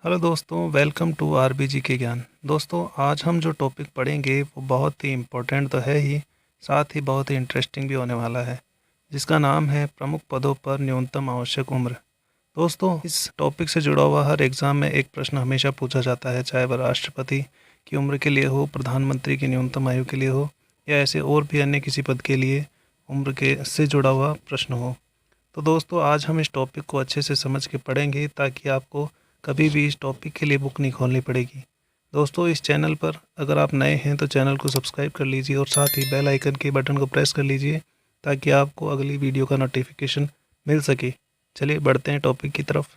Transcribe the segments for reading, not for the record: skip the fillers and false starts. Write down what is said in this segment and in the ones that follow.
Hello दोस्तों, welcome to RBG के ज्ञान। दोस्तों, आज हम जो टॉपिक पढ़ेंगे वो बहुत ही इम्पोर्टेंट तो है ही, साथ ही बहुत ही इंटरेस्टिंग भी होने वाला है, जिसका नाम है प्रमुख पदों पर न्यूनतम आवश्यक उम्र। दोस्तों, इस टॉपिक से जुड़ा हुआ हर एग्ज़ाम में एक प्रश्न हमेशा पूछा जाता है, चाहे वह राष्ट्रपति की उम्र के लिए हो, प्रधानमंत्री की न्यूनतम आयु के लिए हो, या ऐसे और भी अन्य किसी पद के लिए उम्र के से जुड़ा हुआ प्रश्न हो। तो दोस्तों, आज हम इस टॉपिक को अच्छे से समझ के पढ़ेंगे ताकि आपको कभी भी इस टॉपिक के लिए बुक नहीं खोलनी पड़ेगी। दोस्तों, इस चैनल पर अगर आप नए हैं तो चैनल को सब्सक्राइब कर लीजिए और साथ ही बेल आइकन के बटन को प्रेस कर लीजिए ताकि आपको अगली वीडियो का नोटिफिकेशन मिल सके। चलिए बढ़ते हैं टॉपिक की तरफ।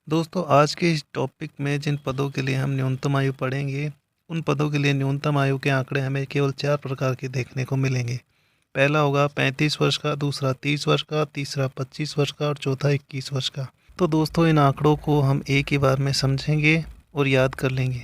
दोस्तों, आज के इस टॉपिक में जिन पदों के लिए हम न्यूनतम आयु पढ़ेंगे, उन पदों के लिए न्यूनतम आयु के आंकड़े हमें केवल 4 प्रकार के देखने को मिलेंगे। पहला होगा 35 वर्ष का, दूसरा 30 वर्ष का, तीसरा 25 वर्ष का और चौथा 21 वर्ष का। तो दोस्तों, इन आंकड़ों को हम एक ही बार में समझेंगे और याद कर लेंगे।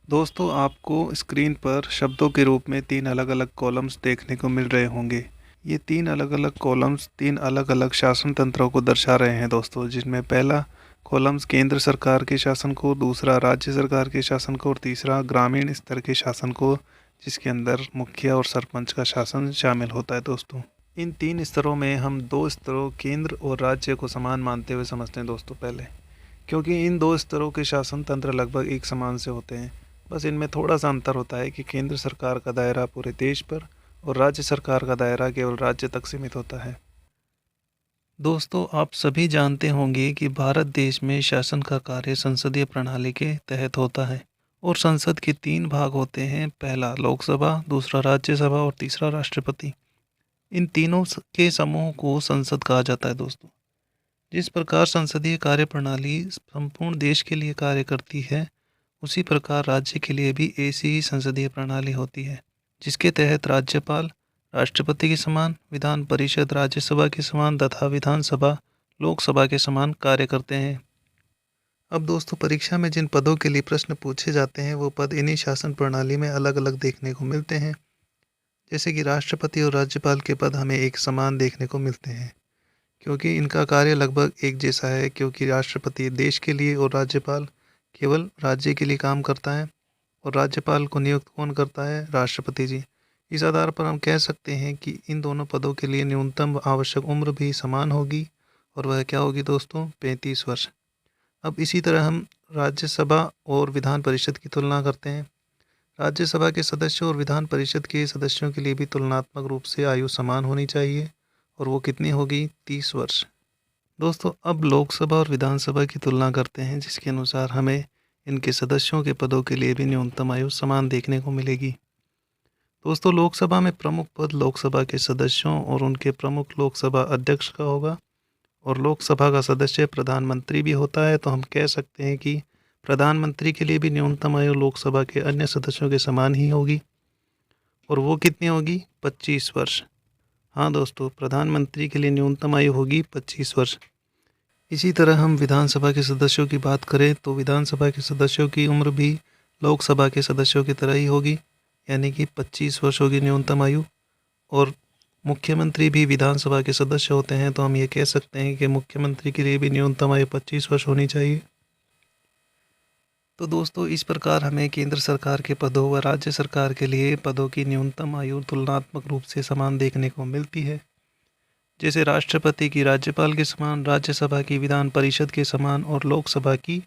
दोस्तों, आपको स्क्रीन पर शब्दों के रूप में 3 अलग अलग कॉलम्स देखने को मिल रहे होंगे। ये 3 अलग अलग कॉलम्स 3 अलग अलग शासन तंत्रों को दर्शा रहे हैं दोस्तों, जिसमें पहला कॉलम्स केंद्र सरकार के शासन को, दूसरा राज्य सरकार के शासन को और तीसरा ग्रामीण स्तर के शासन को, जिसके अंदर मुखिया और सरपंच का शासन शामिल होता है दोस्तों। इन 3 स्तरों में हम 2 स्तरों केंद्र और राज्य को समान मानते हुए समझते हैं दोस्तों पहले, क्योंकि इन 2 स्तरों के शासन तंत्र लगभग एक समान से होते हैं। बस इनमें थोड़ा सा अंतर होता है कि केंद्र सरकार का दायरा पूरे देश पर और राज्य सरकार का दायरा केवल राज्य तक सीमित होता है। दोस्तों, आप सभी जानते होंगे कि भारत देश में शासन का कार्य संसदीय प्रणाली के तहत होता है और संसद के 3 भाग होते हैं। पहला लोकसभा, दूसरा राज्यसभा और तीसरा राष्ट्रपति। इन तीनों के समूह को संसद कहा जाता है दोस्तों। जिस प्रकार संसदीय कार्य प्रणाली संपूर्ण देश के लिए कार्य करती है, उसी प्रकार राज्य के लिए भी ऐसी ही संसदीय प्रणाली होती है, जिसके तहत राज्यपाल राष्ट्रपति के समान, विधान परिषद राज्यसभा के समान तथा विधानसभा लोकसभा के समान कार्य करते हैं। अब दोस्तों, परीक्षा में जिन पदों के लिए प्रश्न पूछे जाते हैं वो पद इन्हीं शासन प्रणाली में अलग अलग देखने को मिलते हैं। जैसे कि राष्ट्रपति और राज्यपाल के पद हमें एक समान देखने को मिलते हैं, क्योंकि इनका कार्य लगभग एक जैसा है, क्योंकि राष्ट्रपति देश के लिए और राज्यपाल केवल राज्य के लिए काम करता है। और राज्यपाल को नियुक्त कौन करता है? राष्ट्रपति जी। इस आधार पर हम कह सकते हैं कि इन दोनों पदों के लिए न्यूनतम आवश्यक उम्र भी समान होगी, और वह क्या होगी दोस्तों? 35 वर्ष। अब इसी तरह हम राज्यसभा और विधान परिषद की तुलना करते हैं। राज्यसभा के सदस्यों और विधान परिषद के सदस्यों के लिए भी तुलनात्मक रूप से आयु समान होनी चाहिए, और वो कितनी होगी? 30 वर्ष। दोस्तों, अब लोकसभा और विधानसभा की तुलना करते हैं, जिसके अनुसार हमें इनके सदस्यों के पदों के लिए भी न्यूनतम आयु समान देखने को मिलेगी। दोस्तों, लोकसभा में प्रमुख पद लोकसभा के सदस्यों और उनके प्रमुख लोकसभा अध्यक्ष का होगा, और लोकसभा का सदस्य प्रधानमंत्री भी होता है। तो हम कह सकते हैं कि प्रधानमंत्री के लिए भी न्यूनतम आयु लोकसभा के अन्य सदस्यों के समान ही होगी, और वो कितनी होगी? 25 वर्ष। हाँ दोस्तों, प्रधानमंत्री के लिए न्यूनतम आयु होगी 25 वर्ष। इसी तरह हम विधानसभा के सदस्यों की बात करें तो विधानसभा के सदस्यों की उम्र भी लोकसभा के सदस्यों की तरह ही होगी, यानी कि 25 वर्ष होगी न्यूनतम आयु। और मुख्यमंत्री भी विधानसभा के सदस्य होते हैं, तो हम ये कह सकते हैं कि मुख्यमंत्री के लिए भी न्यूनतम आयु 25 वर्ष होनी चाहिए। तो दोस्तों, इस प्रकार हमें केंद्र सरकार के पदों व राज्य सरकार के लिए पदों की न्यूनतम आयु तुलनात्मक रूप से समान देखने को मिलती है। जैसे राष्ट्रपति की राज्यपाल के समान, राज्यसभा की विधान परिषद के समान और लोकसभा की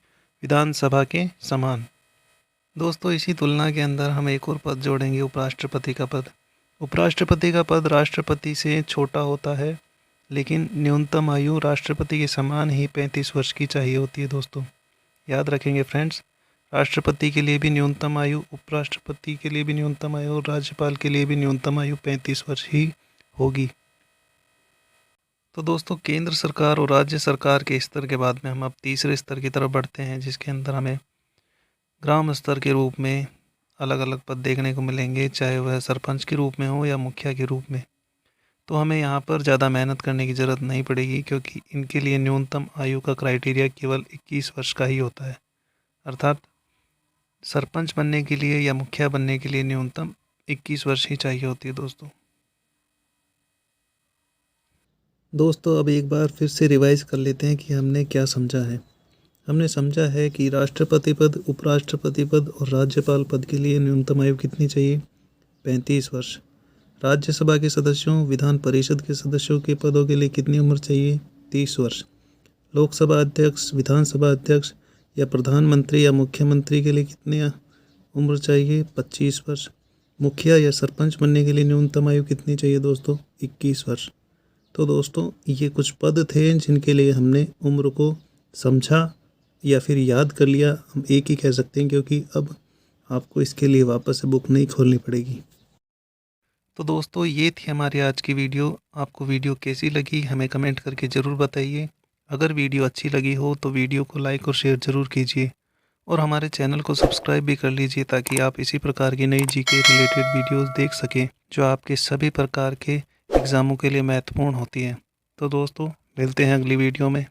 विधानसभा के समान। दोस्तों, इसी तुलना के अंदर हम एक और पद जोड़ेंगे, उपराष्ट्रपति का पद। उपराष्ट्रपति का पद राष्ट्रपति से छोटा होता है, लेकिन न्यूनतम आयु राष्ट्रपति के समान ही 35 वर्ष की चाहिए होती है दोस्तों। याद रखेंगे फ्रेंड्स, राष्ट्रपति के लिए भी न्यूनतम आयु, उपराष्ट्रपति के लिए भी न्यूनतम आयु और राज्यपाल के लिए भी न्यूनतम आयु 35 वर्ष ही होगी। तो दोस्तों, केंद्र सरकार और राज्य सरकार के स्तर के बाद में हम अब तीसरे स्तर की तरफ बढ़ते हैं, जिसके अंदर हमें ग्राम स्तर के रूप में अलग अलग पद देखने को मिलेंगे, चाहे वह सरपंच के रूप में हो या मुखिया के रूप में। तो हमें यहाँ पर ज़्यादा मेहनत करने की ज़रूरत नहीं पड़ेगी, क्योंकि इनके लिए न्यूनतम आयु का क्राइटेरिया केवल 21 वर्ष का ही होता है। अर्थात सरपंच बनने के लिए या मुखिया बनने के लिए न्यूनतम 21 वर्ष ही चाहिए होती है दोस्तों अब एक बार फिर से रिवाइज कर लेते हैं कि हमने क्या समझा है। हमने समझा है कि राष्ट्रपति पद, उपराष्ट्रपति पद और राज्यपाल पद के लिए न्यूनतम आयु कितनी चाहिए? 35 वर्ष। राज्यसभा के सदस्यों, विधान परिषद के सदस्यों के पदों के लिए कितनी उम्र चाहिए? 30 वर्ष। लोकसभा अध्यक्ष, विधानसभा अध्यक्ष या प्रधानमंत्री या मुख्यमंत्री के लिए कितनी उम्र चाहिए? 25 वर्ष। मुखिया या सरपंच बनने के लिए न्यूनतम आयु कितनी चाहिए दोस्तों? 21 वर्ष। तो दोस्तों ये कुछ पद थे जिनके लिए हमने उम्र को समझा या फिर याद कर लिया, हम एक ही कह सकते हैं, क्योंकि अब आपको इसके लिए वापस से बुक नहीं खोलनी पड़ेगी। तो दोस्तों ये थी हमारी आज की वीडियो। आपको वीडियो कैसी लगी हमें कमेंट करके ज़रूर बताइए। अगर वीडियो अच्छी लगी हो तो वीडियो को लाइक और शेयर ज़रूर कीजिए और हमारे चैनल को सब्सक्राइब भी कर लीजिए ताकि आप इसी प्रकार की नई जीके रिलेटेड वीडियोस देख सकें जो आपके सभी प्रकार के एग्ज़ामों के लिए महत्वपूर्ण होती हैं। तो दोस्तों मिलते हैं अगली वीडियो में।